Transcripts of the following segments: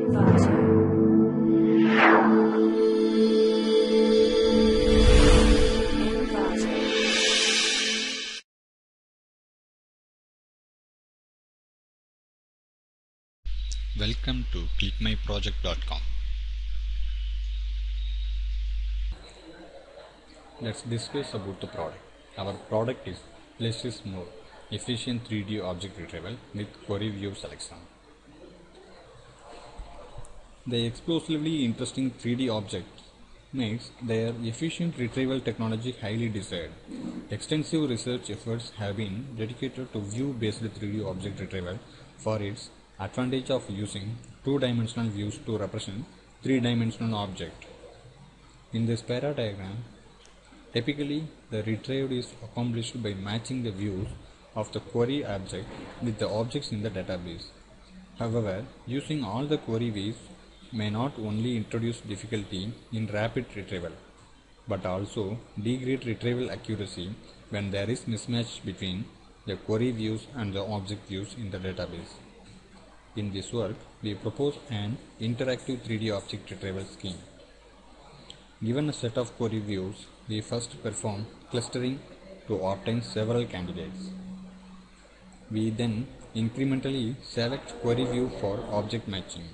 Welcome to clickmyproject.com. Let's discuss about the product. Our product is less is more efficient 3D object retrieval with query view selection. The explosively interesting 3D object makes their efficient retrieval technology highly desired. Extensive research efforts have been dedicated to view-based 3D object retrieval for its advantage of using two-dimensional views to represent three-dimensional object. In this diagram, typically the retrieve is accomplished by matching the views of the query object with the objects in the database. However, using all the query views may not only introduce difficulty in rapid retrieval, but also degrade retrieval accuracy when there is mismatch between the query views and the object views in the database. In this work, we propose an interactive 3D object retrieval scheme. Given a set of query views, we first perform clustering to obtain several candidates. We then incrementally select query view for object matching.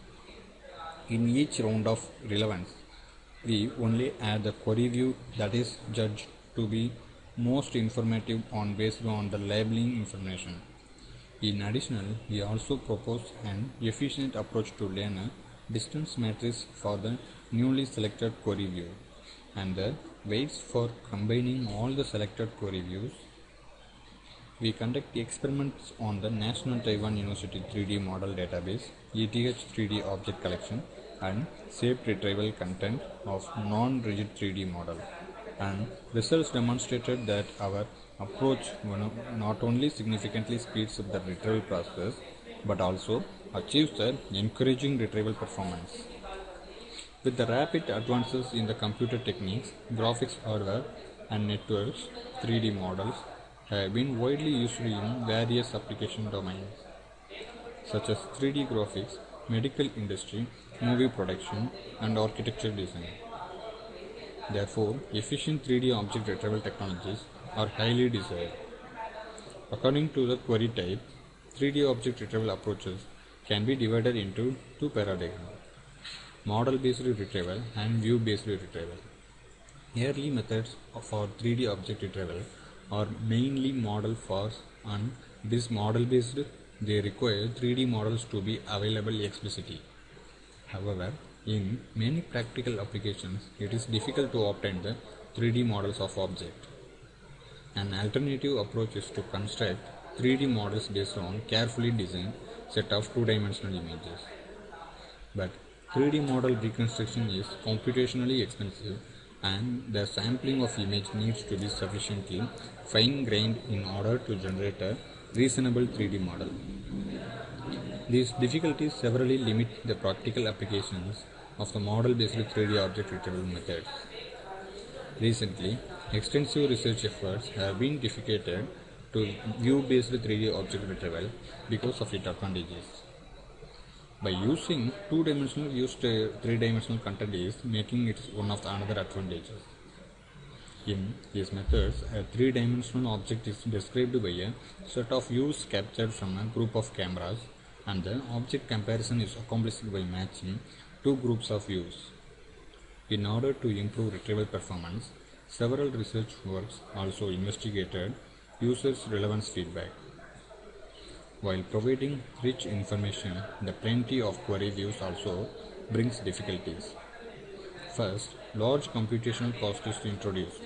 In each round of relevance, we only add the query view that is judged to be most informative based on the labeling information. In addition, we also propose an efficient approach to learn a distance matrix for the newly selected query view and the weights for combining all the selected query views. We conduct experiments on the National Taiwan University 3D model database, ETH 3D object collection, and shaped retrieval content of non-rigid 3D model. And results demonstrated that our approach not only significantly speeds up the retrieval process but also achieves the encouraging retrieval performance. With the rapid advances in the computer techniques, graphics hardware and networks, 3D models have been widely used in various application domains such as 3D graphics, medical industry, movie production, and architecture design. Therefore, efficient 3D object retrieval technologies are highly desired. According to the query type, 3D object retrieval approaches can be divided into two paradigms: model-based retrieval and view-based retrieval. Early methods for 3D object retrieval are mainly model first, and it is model-based. They require 3D models to be available explicitly. However, in many practical applications, it is difficult to obtain the 3D models of objects. An alternative approach is to construct 3D models based on carefully designed set of two-dimensional images. But 3D model reconstruction is computationally expensive, and the sampling of image needs to be sufficiently fine-grained in order to generate a reasonable 3D model. These difficulties severely limit the practical applications of the model-based 3D object retrieval methods. Recently, extensive research efforts have been dedicated to view-based 3D object retrieval because of its advantages. By using two-dimensional views to three-dimensional content is making it one of the another advantages. In these methods, a three-dimensional object is described by a set of views captured from a group of cameras, and the object comparison is accomplished by matching two groups of views. In order to improve retrieval performance, several research works also investigated users' relevance feedback. While providing rich information, the plenty of query views also brings difficulties. First, large computational cost is introduced.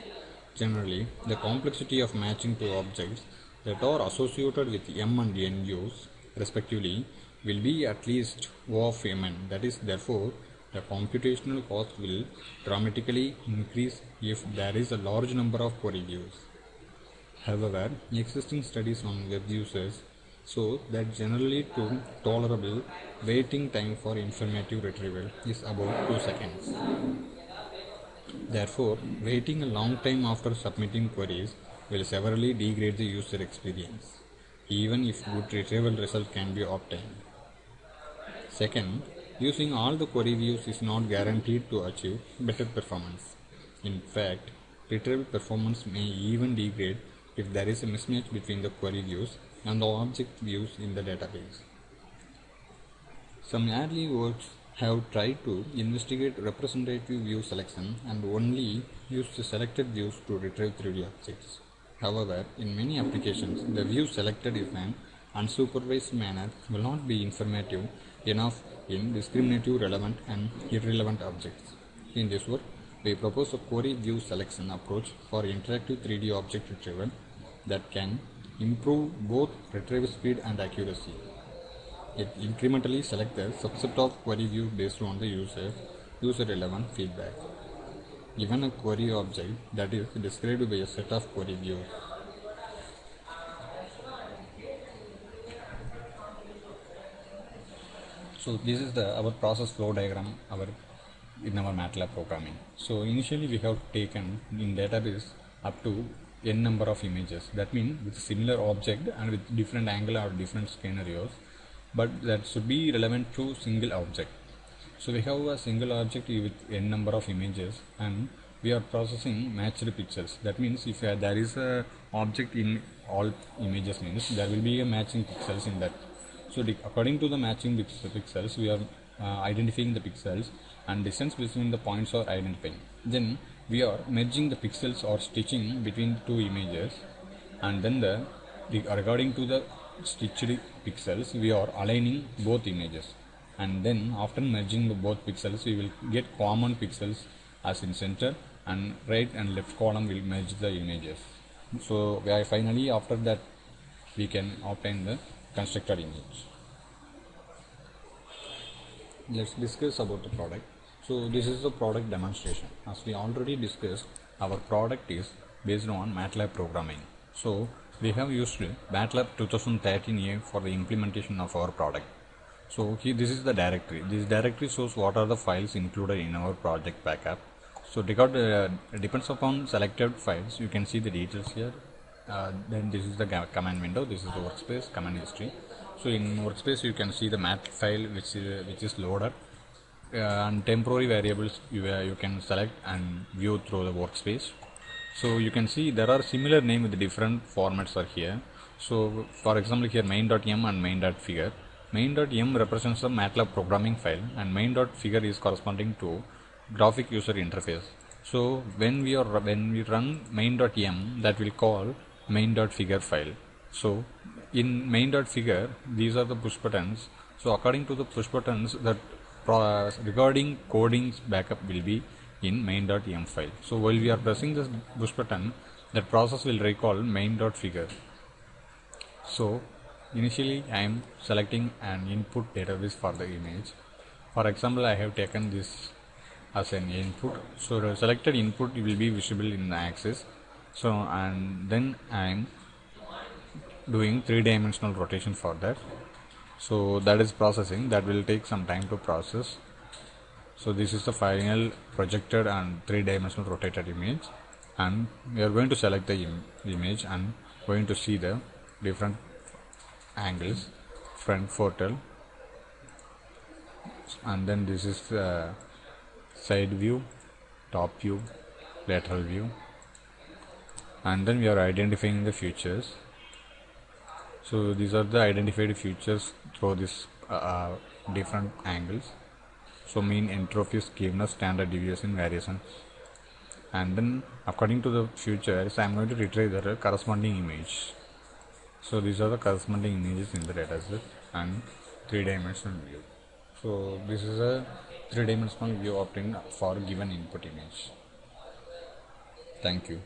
Generally, the complexity of matching two objects that are associated with M and N views, respectively, will be at least O of Mn. That is, therefore, the computational cost will dramatically increase if there is a large number of query views. However, existing studies on web users show that generally tolerable waiting time for informative retrieval is about 2 seconds. Therefore, waiting a long time after submitting queries will severely degrade the user experience, even if good retrieval result can be obtained. Second, Using all the query views is not guaranteed to achieve better performance. In fact, retrieval performance may even degrade if there is a mismatch between the query views and the object views in the database. Some early works have tried to investigate representative view selection and only use the selected views to retrieve 3D objects. However, in many applications, the view selected in an unsupervised manner will not be informative enough in discriminating relevant and irrelevant objects. In this work, we propose a query view selection approach for interactive 3D object retrieval that can improve both retrieval speed and accuracy. It incrementally selects a subset of query view based on the user relevant feedback. Given a query object that is described by a set of query views. So this is our process flow diagram in our MATLAB programming. So initially we have taken in database up to n number of images. That means with similar object and with different angle or different scenarios, but that should be relevant to single object. So we have a single object with n number of images and we are processing matched pixels. That means if there is a object in all images, means there will be a matching pixels in that. So according to the matching pixels, we are identifying the pixels and distance between the points are identifying. Then we are merging the pixels or stitching between two images, and then according to the stitched pixels, we are aligning both images. And then after merging the both pixels, we will get common pixels as in center, and right and left column will merge the images. So finally after that we can obtain the constructed image. Let's discuss about the product. So this is the product demonstration. As we already discussed, our product is based on MATLAB programming. So we have used MATLAB 2013A for the implementation of our product. So here this is the directory. This directory shows what are the files included in our project backup. So depends upon selected files, you can see the details here. Then this is the command window. This is the workspace command history. So in workspace you can see the math file which is loaded, and temporary variables you can select and view through the workspace. So you can see there are similar name with different formats are here. So for example here main.m and main.figure. Main.m represents the MATLAB programming file and main.figure is corresponding to graphic user interface. So when we run main.m, that will call main.figure file. So in main.figure, these are the push buttons. So according to the push buttons, that regarding coding's backup will be in main.m file. So while we are pressing this push button, that process will recall main.figure. So initially I am selecting an input database for the image. For example, I have taken this as an input. So the selected input will be visible in the axis. So and then I am doing 3-dimensional rotation for that. So that is processing. That will take some time to process. So this is the final projected and 3-dimensional rotated image, and we are going to select the image and going to see the different angles, front, frontal, and then this is the side view, top view, lateral view, and then we are identifying the features. So these are the identified features through this different angles. So mean, entropy, skewness, standard deviation, variation, and then according to the features I am going to retrieve the corresponding image. So these are the corresponding images in the dataset and 3-dimensional view. So this is a 3-dimensional view obtained for given input image. Thank you.